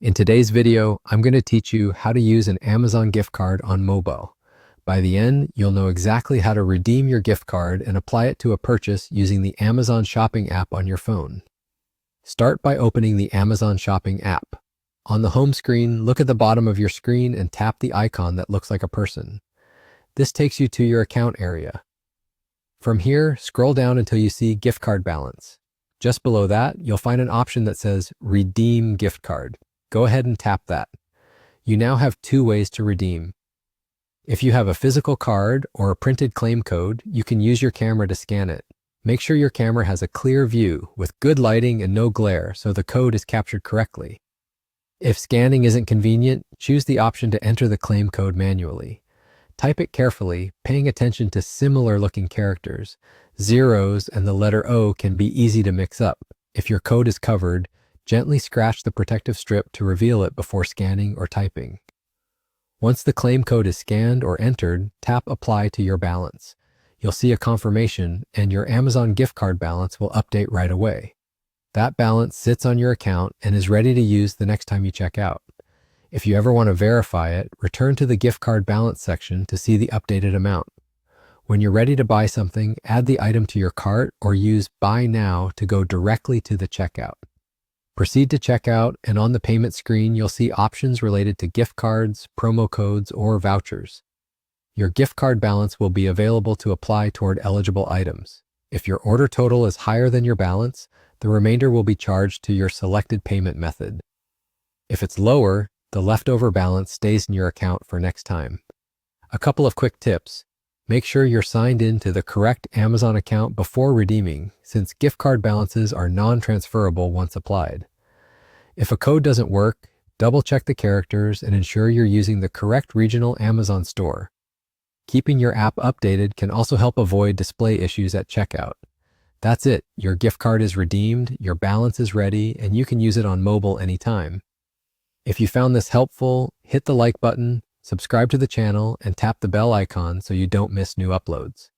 In today's video, I'm going to teach you how to use an Amazon gift card on mobile. By the end, you'll know exactly how to redeem your gift card and apply it to a purchase using the Amazon Shopping app on your phone. Start by opening the Amazon Shopping app. On the home screen, look at the bottom of your screen and tap the icon that looks like a person. This takes you to your account area. From here, scroll down until you see Gift Card Balance. Just below that, you'll find an option that says Redeem Gift Card. Go ahead and tap that. You now have two ways to redeem. If you have a physical card or a printed claim code, you can use your camera to scan it. Make sure your camera has a clear view with good lighting and no glare so the code is captured correctly. If scanning isn't convenient, choose the option to enter the claim code manually. Type it carefully, paying attention to similar looking characters. Zeros and the letter O can be easy to mix up. If your code is covered, gently scratch the protective strip to reveal it before scanning or typing. Once the claim code is scanned or entered, tap Apply to your balance. You'll see a confirmation, and your Amazon gift card balance will update right away. That balance sits on your account and is ready to use the next time you check out. If you ever want to verify it, return to the gift card balance section to see the updated amount. When you're ready to buy something, add the item to your cart or use Buy Now to go directly to the checkout. Proceed to checkout, and on the payment screen, you'll see options related to gift cards, promo codes, or vouchers. Your gift card balance will be available to apply toward eligible items. If your order total is higher than your balance, the remainder will be charged to your selected payment method. If it's lower, the leftover balance stays in your account for next time. A couple of quick tips. Make sure you're signed in to the correct Amazon account before redeeming, since gift card balances are non-transferable once applied. If a code doesn't work, double-check the characters and ensure you're using the correct regional Amazon store. Keeping your app updated can also help avoid display issues at checkout. That's it. Your gift card is redeemed, your balance is ready, and you can use it on mobile anytime. If you found this helpful, hit the like button, subscribe to the channel, and tap the bell icon so you don't miss new uploads.